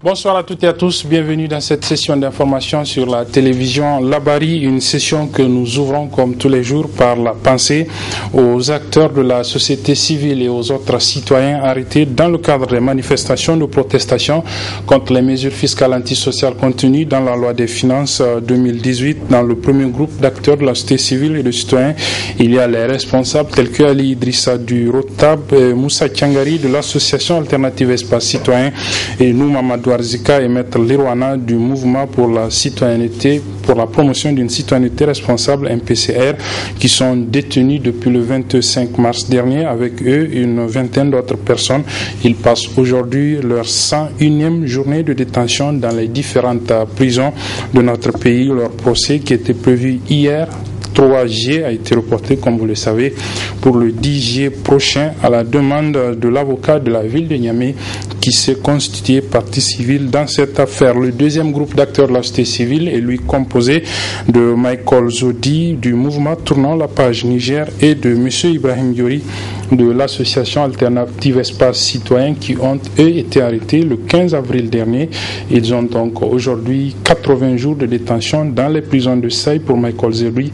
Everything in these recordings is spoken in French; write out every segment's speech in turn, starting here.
Bonsoir à toutes et à tous, bienvenue dans cette session d'information sur la télévision Labari, une session que nous ouvrons comme tous les jours par la pensée aux acteurs de la société civile et aux autres citoyens arrêtés dans le cadre des manifestations de protestation contre les mesures fiscales antisociales contenues dans la loi des finances 2018. Dans le premier groupe d'acteurs de la société civile et de citoyens, il y a les responsables tels que Ali Idrissa du Rotab, Moussa Tiangari de l'association Alternative Espace Citoyen et nous, Mamadou Arzika et Maître Lirwana du mouvement pour la citoyenneté, pour la promotion d'une citoyenneté responsable MPCR, qui sont détenus depuis le 25 mars dernier. Avec eux, une vingtaine d'autres personnes. Ils passent aujourd'hui leur 101e journée de détention dans les différentes prisons de notre pays. Leur procès qui était prévu hier 3 juillet a été reporté, comme vous le savez, pour le 10 juillet prochain à la demande de l'avocat de la ville de Niamey qui s'est constitué partie civile dans cette affaire. Le deuxième groupe d'acteurs de la société civile est lui composé de Michael Zodi du mouvement Tournant la page Niger et de M. Ibrahim Yori de l'association Alternative Espace Citoyen qui ont eux été arrêtés le 15 avril dernier. Ils ont donc aujourd'hui 80 jours de détention dans les prisons de Saï pour Michael Zodi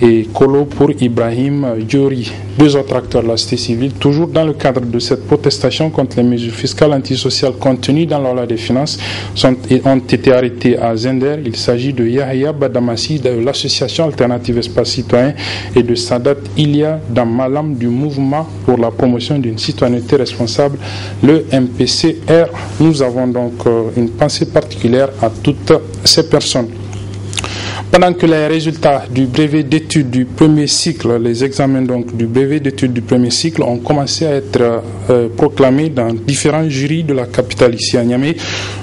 et Kolo pour Ibrahim Yori. Deux autres acteurs de la société civile, toujours dans le cadre de cette protestation contre les mesures fiscales antisociales contenues dans la loi des finances, ont été arrêtés à Zender. Il s'agit de Yahya Badamassi de l'association Alternative Espace Citoyen et de Sadat Ilia Damalam du mouvement pour la promotion d'une citoyenneté responsable, le MPCR. Nous avons donc une pensée particulière à toutes ces personnes. Pendant que les résultats du brevet d'études du premier cycle, les examens donc du brevet d'études du premier cycle ont commencé à être proclamés dans différents jurys de la capitale ici à Niamey,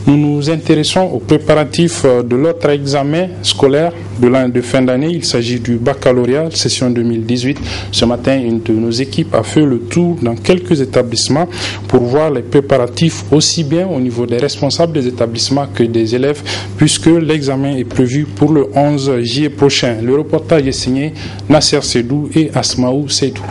nous nous intéressons aux préparatifs de l'autre examen scolaire de l'an de fin d'année. Il s'agit du baccalauréat, session 2018. Ce matin, une de nos équipes a fait le tour dans quelques établissements pour voir les préparatifs aussi bien au niveau des responsables des établissements que des élèves, puisque l'examen est prévu pour le 11 juillet prochain. Le reportage est signé Nasser Sedou et Asmaou Seydou.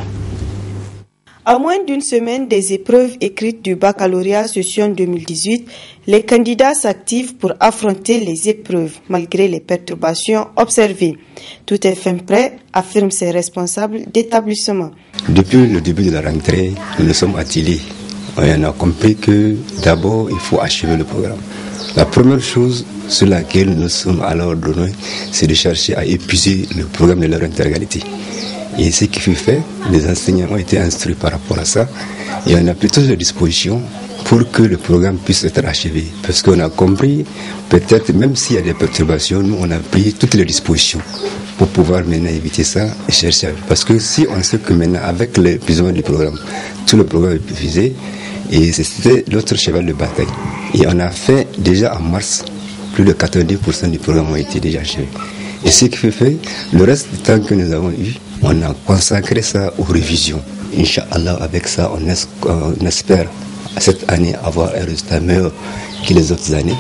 À moins d'une semaine des épreuves écrites du baccalauréat session 2018, les candidats s'activent pour affronter les épreuves malgré les perturbations observées. Tout est fin prêt, affirment ces responsables d'établissement. Depuis le début de la rentrée, nous nous sommes attelés. On a compris que d'abord, il faut achever le programme. La première chose sur laquelle nous sommes alors donnés, c'est de chercher à épuiser le programme de leur intégralité. Et ce qui fut fait, les enseignants ont été instruits par rapport à ça. Et on a pris toutes les dispositions pour que le programme puisse être achevé. Parce qu'on a compris, peut-être même s'il y a des perturbations, nous on a pris toutes les dispositions pour pouvoir maintenant éviter ça et chercher. Parce que si on sait que maintenant, avec l'épuisement du programme, tout le programme est épuisé, et c'était l'autre cheval de bataille. Et on a fait déjà en mars, plus de 90% du programme ont été déjà achevés. Et ce qui fait, le reste du temps que nous avons eu, on a consacré ça aux révisions. Inch'Allah, avec ça, on espère cette année avoir un résultat meilleur que les autres années.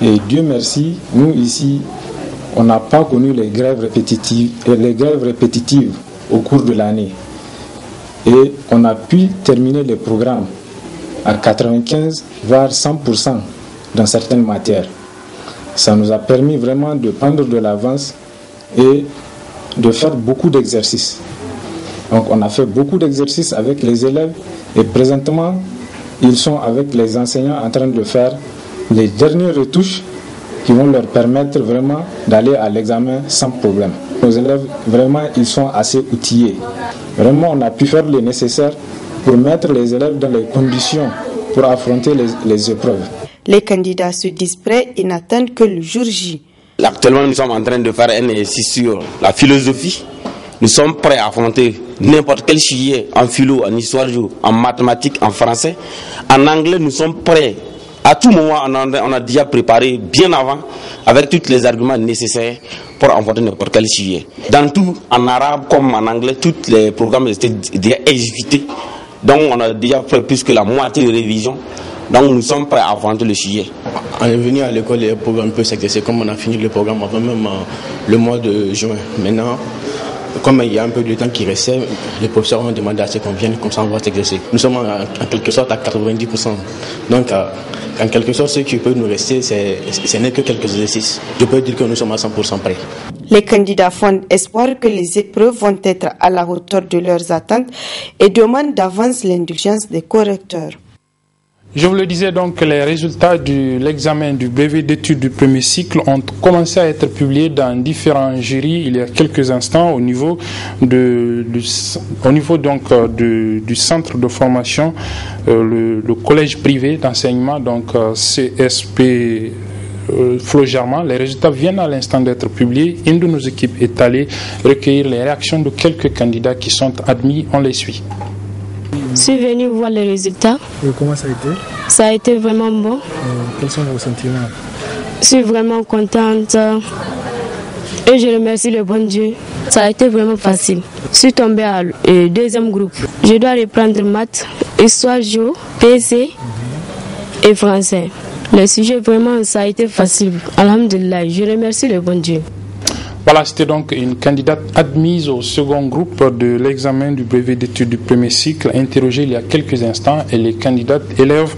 Et Dieu merci, nous ici, on n'a pas connu les grèves répétitives au cours de l'année. Et on a pu terminer les programmes à 95 voire 100% dans certaines matières. Ça nous a permis vraiment de prendre de l'avance et de faire beaucoup d'exercices. Donc on a fait beaucoup d'exercices avec les élèves et présentement ils sont avec les enseignants en train de faire les dernières retouches qui vont leur permettre vraiment d'aller à l'examen sans problème. Nos élèves vraiment ils sont assez outillés. Vraiment on a pu faire le nécessaire pour mettre les élèves dans les conditions pour affronter les épreuves. Les candidats se disent prêts et n'attendent que le jour J. Actuellement, nous sommes en train de faire un exercice sur la philosophie. Nous sommes prêts à affronter n'importe quel sujet en philo, en histoire, en mathématiques, en français. En anglais, nous sommes prêts. À tout moment, on a déjà préparé bien avant, avec tous les arguments nécessaires pour affronter n'importe quel sujet. Dans tout, en arabe comme en anglais, tous les programmes étaient déjà exécutés. Donc, on a déjà fait plus que la moitié de révision. Donc nous sommes prêts à affronter le sujet. On est venu à l'école et le programme peut s'exercer comme on a fini le programme avant même le mois de juin. Maintenant, comme il y a un peu de temps qui restait, les professeurs ont demandé à ce qu'on vienne, comme ça on va s'exercer. Nous sommes en quelque sorte à 90%. Donc, en quelque sorte, ce qui peut nous rester, ce n'est que quelques exercices. Je peux dire que nous sommes à 100% prêts. Les candidats font espoir que les épreuves vont être à la hauteur de leurs attentes et demandent d'avance l'indulgence des correcteurs. Je vous le disais donc, les résultats de l'examen du brevet d'études du premier cycle ont commencé à être publiés dans différents jurys il y a quelques instants au niveau du centre de formation, le collège privé d'enseignement, donc CSP Flo Germain. Les résultats viennent à l'instant d'être publiés. Une de nos équipes est allée recueillir les réactions de quelques candidats qui sont admis. On les suit. Je suis venue voir les résultats. Et comment ça a été? Ça a été vraiment bon. Quels sont vos sentiments? Je suis vraiment contente et je remercie le bon Dieu. Ça a été vraiment facile. Je suis tombée à deuxième groupe. Je dois reprendre maths, histoire géo, PC et français. Le sujet, vraiment, ça a été facile. Alhamdulillah, je remercie le bon Dieu. Voilà, c'était donc une candidate admise au second groupe de l'examen du brevet d'études du premier cycle, interrogée il y a quelques instants. Elle est candidate élève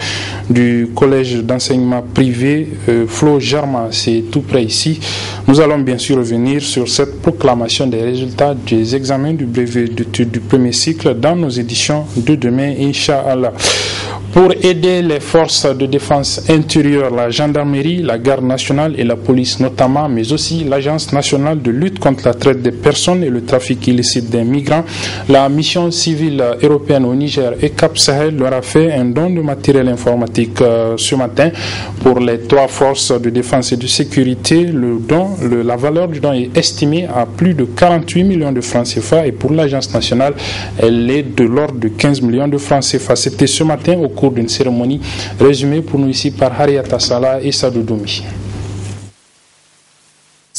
du collège d'enseignement privé Flo Germain. C'est tout près ici. Nous allons bien sûr revenir sur cette proclamation des résultats des examens du brevet d'études du premier cycle dans nos éditions de demain, Inch'Allah. Pour aider les forces de défense intérieure, la gendarmerie, la garde nationale et la police notamment, mais aussi l'Agence nationale de lutte contre la traite des personnes et le trafic illicite des migrants, la mission civile européenne au Niger et Cap Sahel leur a fait un don de matériel informatique ce matin pour les 3 forces de défense et de sécurité. La valeur du don est estimée à plus de 48 millions de francs CFA et pour l'Agence nationale, elle est de l'ordre de 15 millions de francs CFA. C'était ce matin au cours d'une cérémonie résumée pour nous ici par Harriata Salah et Sadou Doumi.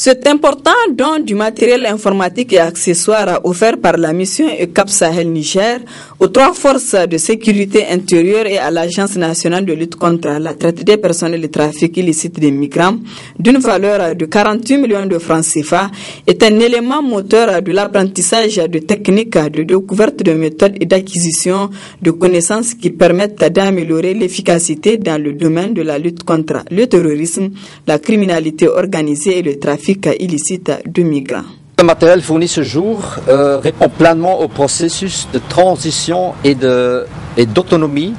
Cet important don du matériel informatique et accessoire offert par la mission ECAP Sahel Niger aux 3 forces de sécurité intérieure et à l'Agence nationale de lutte contre la traite des personnes et le trafic illicite des migrants d'une valeur de 48 millions de francs CFA est un élément moteur de l'apprentissage de techniques de découverte de méthodes et d'acquisition de connaissances qui permettent d'améliorer l'efficacité dans le domaine de la lutte contre le terrorisme, la criminalité organisée et le trafic illicite de migrants. Le matériel fourni ce jour répond pleinement au processus de transition et d'autonomie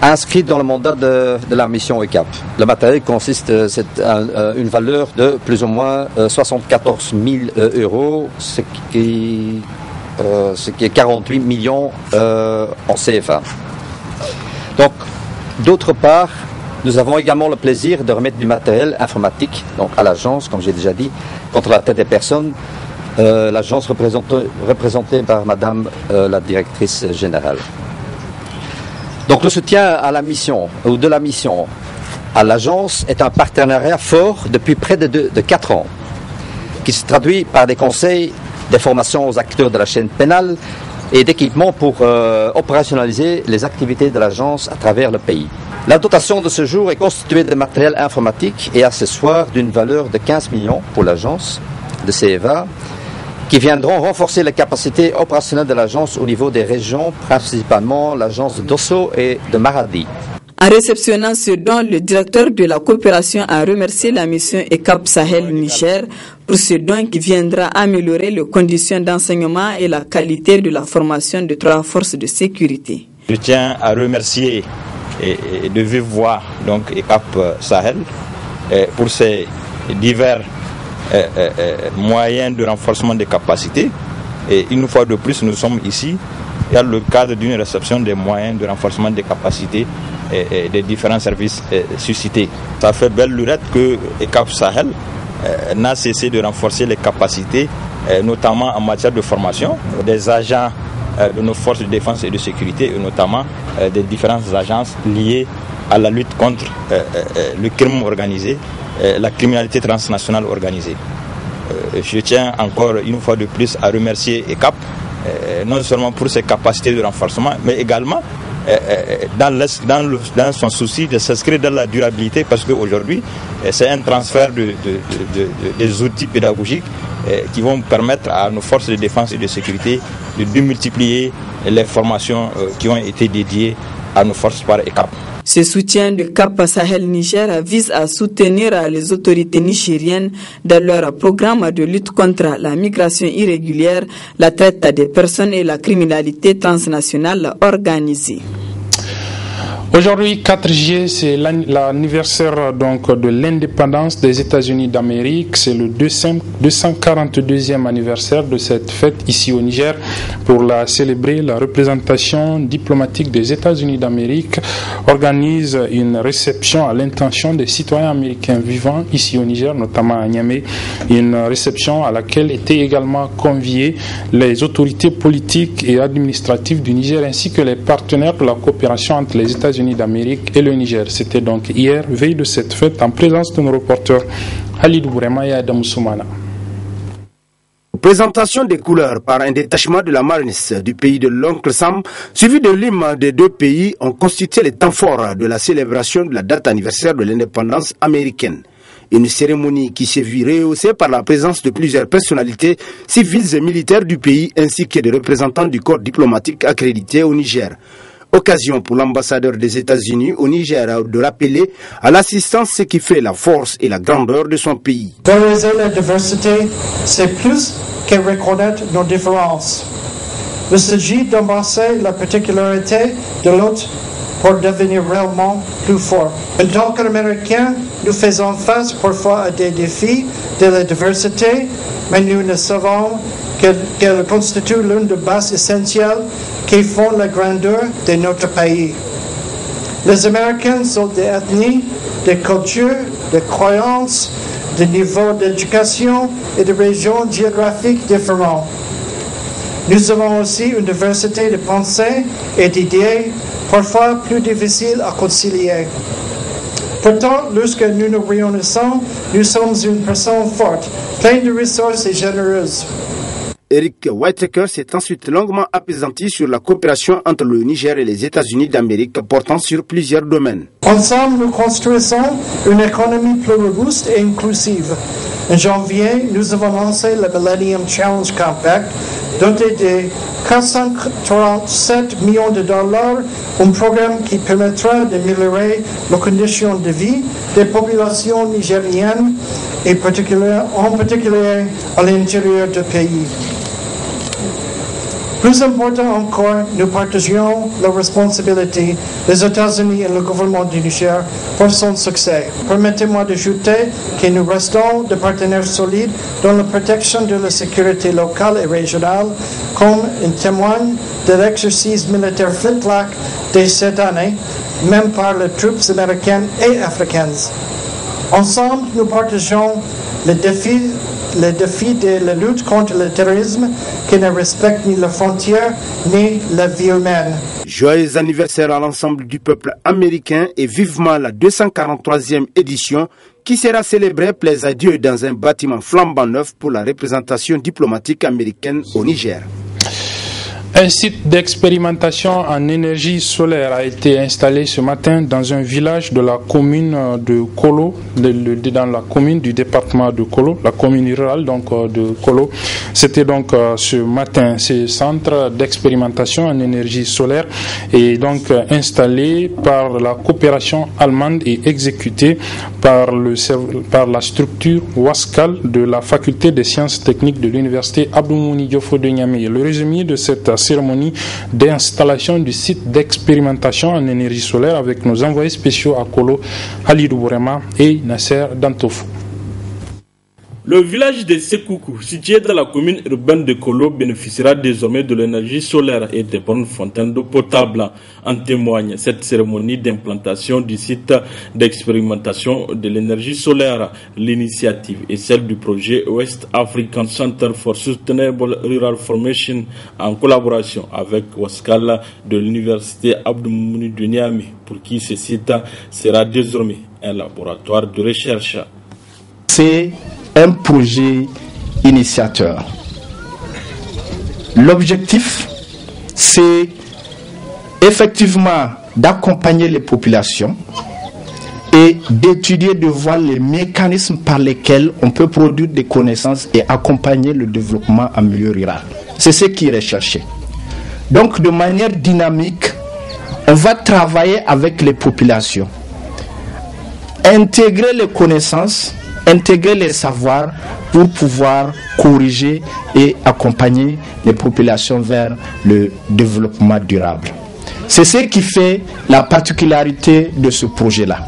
inscrit dans le mandat de la mission ECAP. Le matériel consiste une valeur de plus ou moins 74 000 euros, ce qui est 48 millions en CFA. Donc, d'autre part, nous avons également le plaisir de remettre du matériel informatique donc à l'agence, comme j'ai déjà dit, contre la traite des personnes, l'agence représentée par Madame la directrice générale. Donc le soutien à la mission, ou de la mission à l'agence est un partenariat fort depuis près de 4 ans, qui se traduit par des conseils, des formations aux acteurs de la chaîne pénale et d'équipements pour opérationnaliser les activités de l'agence à travers le pays. La dotation de ce jour est constituée de matériel informatique et accessoires d'une valeur de 15 millions pour l'agence de CEVA, qui viendront renforcer les capacités opérationnelles de l'agence au niveau des régions, principalement l'agence de Dosso et de Maradi. En réceptionnant ce don, le directeur de la coopération a remercié la mission ECAP Sahel Niger pour ce don qui viendra améliorer les conditions d'enseignement et la qualité de la formation de 3 forces de sécurité. Je tiens à remercier de vive voix donc ECAP Sahel pour ces divers moyens de renforcement des capacités. Et une fois de plus, nous sommes ici dans le cadre d'une réception des moyens de renforcement des capacités des différents services suscités. Ça fait belle lurette que ECAP Sahel n'a cessé de renforcer les capacités, notamment en matière de formation des agents de nos forces de défense et de sécurité, et notamment des différentes agences liées à la lutte contre le crime organisé, la criminalité transnationale organisée. Je tiens encore une fois de plus à remercier ECAP, non seulement pour ses capacités de renforcement, mais également dans son souci de s'inscrire dans la durabilité, parce qu'aujourd'hui, c'est un transfert des outils pédagogiques qui vont permettre à nos forces de défense et de sécurité de démultiplier les formations qui ont été dédiées à nos forces par ECAP. Ce soutien de Cap Sahel Niger vise à soutenir les autorités nigériennes dans leur programme de lutte contre la migration irrégulière, la traite des personnes et la criminalité transnationale organisée. Aujourd'hui, 4 juillet, c'est l'anniversaire donc de l'indépendance des États-Unis d'Amérique. C'est le 242e anniversaire de cette fête ici au Niger. Pour la célébrer, la représentation diplomatique des États-Unis d'Amérique organise une réception à l'intention des citoyens américains vivant ici au Niger, notamment à Niamey. Une réception à laquelle étaient également conviés les autorités politiques et administratives du Niger ainsi que les partenaires de la coopération entre les États-Unis d'Amérique et le Niger. C'était donc hier, veille de cette fête, en présence de nos reporters Halid Bourema et Adam Soumana. Présentation des couleurs par un détachement de la Marines du pays de l'Oncle Sam, suivi de l'hymne des deux pays, ont constitué les temps forts de la célébration de la date anniversaire de l'indépendance américaine. Une cérémonie qui s'est vue rehaussée par la présence de plusieurs personnalités civiles et militaires du pays ainsi que des représentants du corps diplomatique accrédité au Niger. Occasion pour l'ambassadeur des États-Unis au Niger de rappeler à l'assistance ce qui fait la force et la grandeur de son pays. Valoriser la diversité, c'est plus que reconnaître nos différences. Il s'agit d'embrasser la particularité de l'autre pour devenir réellement plus fort. En tant qu'Américains, nous faisons face parfois à des défis de la diversité, mais nous ne savons qu'elle constitue l'une des bases essentielles qui font la grandeur de notre pays. Les Américains sont des ethnies, des cultures, des croyances, des niveaux d'éducation et de régions géographiques différents. Nous avons aussi une diversité de pensées et d'idées, parfois plus difficiles à concilier. Pourtant, lorsque nous nous réunissons, nous sommes une personne forte, pleine de ressources et généreuse. Eric Whitaker s'est ensuite longuement appesanti sur la coopération entre le Niger et les États-Unis d'Amérique portant sur plusieurs domaines. Ensemble, nous construisons une économie plus robuste et inclusive. En janvier, nous avons lancé le Millennium Challenge Compact, doté de 437 millions de dollars, un programme qui permettra d'améliorer les conditions de vie des populations nigériennes et en particulier à l'intérieur du pays. Plus important encore, nous partageons la responsabilité des États-Unis et le gouvernement du Niger pour son succès. Permettez-moi d'ajouter que nous restons des partenaires solides dans la protection de la sécurité locale et régionale, comme en témoigne de l'exercice militaire Flintlock de cette année, même par les troupes américaines et africaines. Ensemble, nous partageons le défi de la lutte contre le terrorisme qui ne respecte ni les frontières ni la vie humaine. Joyeux anniversaire à l'ensemble du peuple américain et vivement la 243e édition qui sera célébrée, plaise à Dieu, dans un bâtiment flambant neuf pour la représentation diplomatique américaine au Niger. Un site d'expérimentation en énergie solaire a été installé ce matin dans un village de la commune de Kolo, dans la commune du département de Kolo, la commune rurale donc de Kolo. C'était donc ce matin. Ce centre d'expérimentation en énergie solaire est donc installé par la coopération allemande et exécuté par la structure Wascal de la faculté des sciences techniques de l'université Abdoumouni Diofo de Niamey. Le résumé de cette cérémonie d'installation du site d'expérimentation en énergie solaire avec nos envoyés spéciaux à Kolo, Halidou Bourema et Nasser Dantofou. Le village de Sekoukou, situé dans la commune urbaine de Kolo, bénéficiera désormais de l'énergie solaire et des bonnes fontaines d'eau potable. En témoigne cette cérémonie d'implantation du site d'expérimentation de l'énergie solaire. L'initiative est celle du projet West African Center for Sustainable Rural Formation en collaboration avec Wascal de l'université Abdoumouni de Niamey, pour qui ce site sera désormais un laboratoire de recherche. C'est un projet initiateur. L'objectif, c'est effectivement d'accompagner les populations et d'étudier, de voir les mécanismes par lesquels on peut produire des connaissances et accompagner le développement en milieu rural. C'est ce qui est recherché. Donc de manière dynamique, on va travailler avec les populations, intégrer les connaissances, intégrer les savoirs pour pouvoir corriger et accompagner les populations vers le développement durable. C'est ce qui fait la particularité de ce projet-là.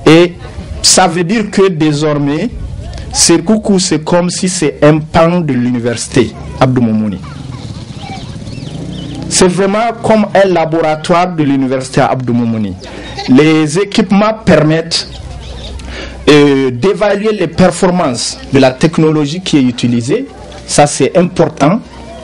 Et ça veut dire que désormais, Sekoukou, c'est comme si c'est un pan de l'université Abdou Moumouni. C'est vraiment comme un laboratoire de l'université Abdou Moumouni. Les équipements permettent d'évaluer les performances de la technologie qui est utilisée. Ça, c'est important.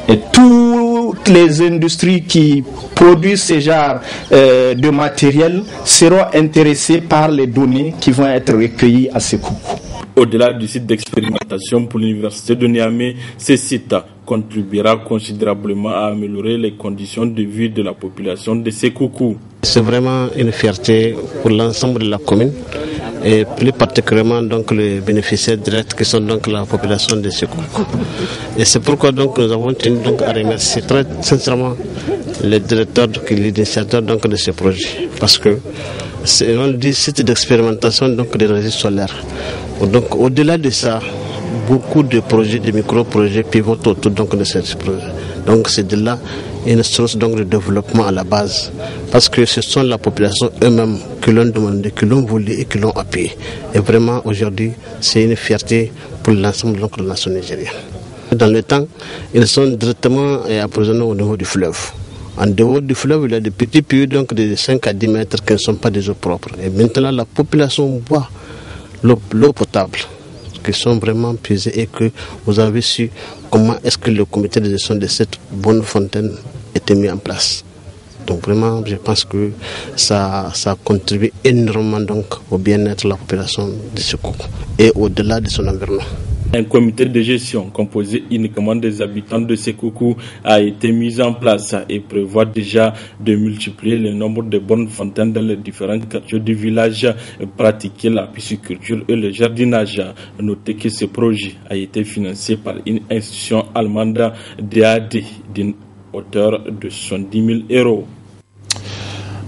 Et toutes les industries qui produisent ce genre de matériel seront intéressées par les données qui vont être recueillies à Sekoukou. Au-delà du site d'expérimentation pour l'université de Niamey, ce site contribuera considérablement à améliorer les conditions de vie de la population de Sekoukou. C'est vraiment une fierté pour l'ensemble de la commune et plus particulièrement donc les bénéficiaires directs qui sont donc la population de Sekoukou. Et c'est pourquoi donc nous avons tenu donc à remercier très sincèrement les directeurs, les initiateurs donc de ce projet, parce que c'est un site d'expérimentation donc des réseaux solaires. Donc au-delà de ça, beaucoup de projets, de micro-projets pivotent autour donc de ce projet. Donc c'est de là une source donc de développement à la base, parce que ce sont la population eux-mêmes qui l'ont demandé, qui l'ont voulu et qui l'ont appuyé. Et vraiment aujourd'hui, c'est une fierté pour l'ensemble donc de la nation nigérienne. Dans le temps, ils sont directement approvisionnés au niveau du fleuve. En dehors du fleuve, il y a des petits puits donc de 5 à 10 mètres qui ne sont pas des eaux propres. Et maintenant, la population boit l'eau potable, qui sont vraiment puisées, et que vous avez su comment est-ce que le comité de gestion de cette bonne fontaine était mis en place. Donc vraiment, je pense que ça contribue énormément donc au bien-être de la population de Sekoukou et au-delà de son environnement. Un comité de gestion composé uniquement des habitants de Sekoukou a été mis en place et prévoit déjà de multiplier le nombre de bonnes fontaines dans les différents quartiers du village, pratiquer la pisciculture et le jardinage. Notez que ce projet a été financé par une institution allemande DAD d'une hauteur de 70 000 €.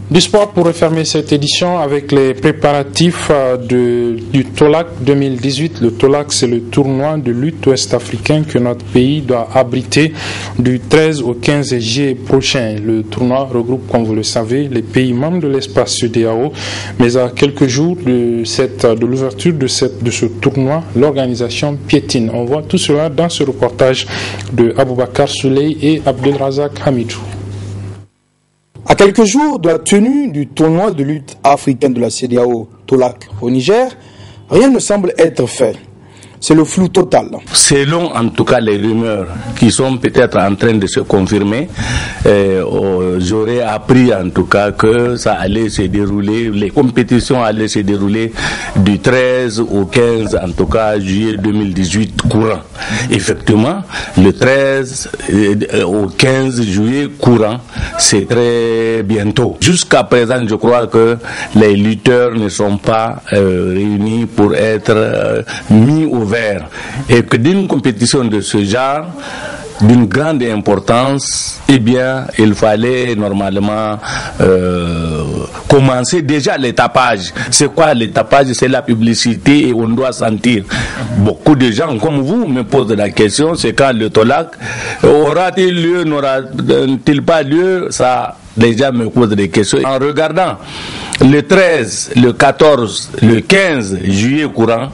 Du sport pour refermer cette édition avec les préparatifs du TOLAC 2018. Le TOLAC, c'est le tournoi de lutte ouest-africain que notre pays doit abriter du 13 au 15 juillet prochain. Le tournoi regroupe, comme vous le savez, les pays membres de l'espace CEDEAO. Mais à quelques jours de l'ouverture de ce tournoi, l'organisation piétine. On voit tout cela dans ce reportage de Aboubakar Souley et Abdelrazak Hamidou. À quelques jours de la tenue du tournoi de lutte africaine de la CEDEAO TOLAC au Niger, rien ne semble être fait. C'est le flou total. Selon en tout cas les rumeurs qui sont peut-être en train de se confirmer, j'aurais appris en tout cas que ça allait se dérouler, les compétitions allaient se dérouler du 13 au 15 en tout cas juillet 2018 courant. Effectivement, le 13 au 15 juillet courant, c'est très bientôt. Jusqu'à présent, je crois que les lutteurs ne sont pas réunis pour être mis au vert, et que d'une compétition de ce genre, d'une grande importance, eh bien, il fallait normalement commencer déjà les tapages. C'est quoi les tapages? C'est la publicité, et on doit sentir. Beaucoup de gens comme vous me posent la question, c'est quand le TOLAC aura-t-il lieu, n'aura-t-il pas lieu? Ça, les gens me posent des questions. En regardant le 13, le 14, le 15 juillet courant,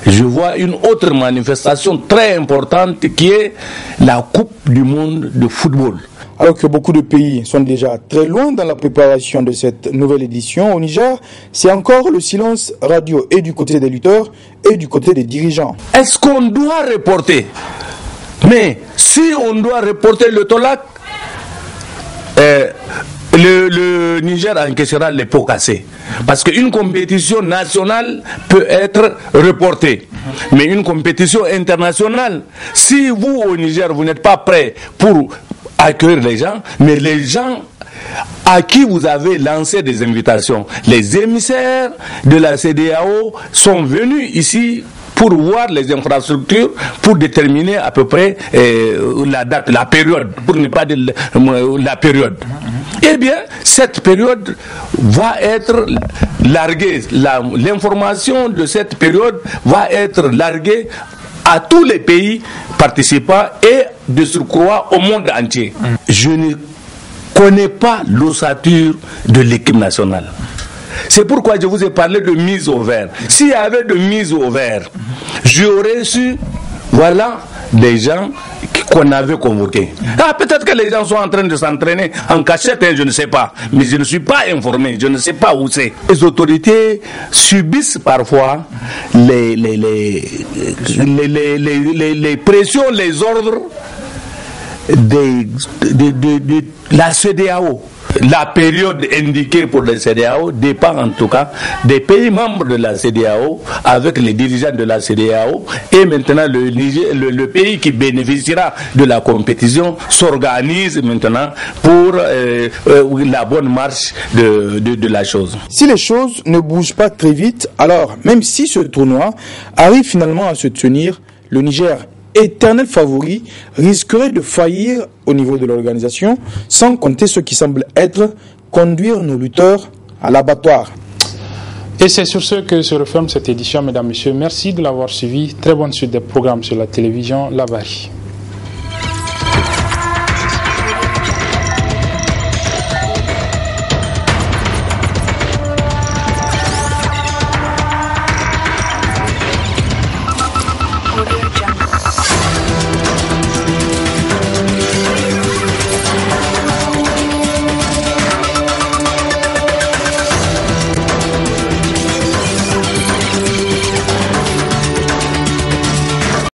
je vois une autre manifestation très importante qui est la Coupe du monde de football. Alors que beaucoup de pays sont déjà très loin dans la préparation de cette nouvelle édition, au Niger, c'est encore le silence radio et du côté des lutteurs et du côté des dirigeants. Est-ce qu'on doit reporter? Mais si on doit reporter le TOLAC, le Niger encaissera les pots cassés. Parce qu'une compétition nationale peut être reportée. Mais une compétition internationale, si vous au Niger, vous n'êtes pas prêt pour accueillir les gens, mais les gens à qui vous avez lancé des invitations. Les émissaires de la CEDEAO sont venus ici pour voir les infrastructures, pour déterminer à peu près la date, la période, pour ne pas dire la période. Eh bien, cette période va être larguée. L'information de cette période va être larguée à tous les pays participants et de surcroît au monde entier. Je ne connais pas l'ossature de l'équipe nationale. C'est pourquoi je vous ai parlé de mise au vert. S'il y avait de mise au vert, j'aurais su, voilà, des gens qu'on avait convoqués. Ah, peut-être que les gens sont en train de s'entraîner en cachette, je ne sais pas. Mais je ne suis pas informé, je ne sais pas où c'est. Les autorités subissent parfois les pressions, les ordres de la CEDEAO. La période indiquée pour la CEDEAO dépend en tout cas des pays membres de la CEDEAO avec les dirigeants de la CEDEAO, et maintenant le pays qui bénéficiera de la compétition s'organise maintenant pour la bonne marche de la chose. Si les choses ne bougent pas très vite, alors même si ce tournoi arrive finalement à se tenir, le Niger, éternel favori, risquerait de faillir au niveau de l'organisation, sans compter ce qui semble être conduire nos lutteurs à l'abattoir. Et c'est sur ce que se referme cette édition, mesdames, messieurs. Merci de l'avoir suivi. Très bonne suite des programmes sur la télévision Labari.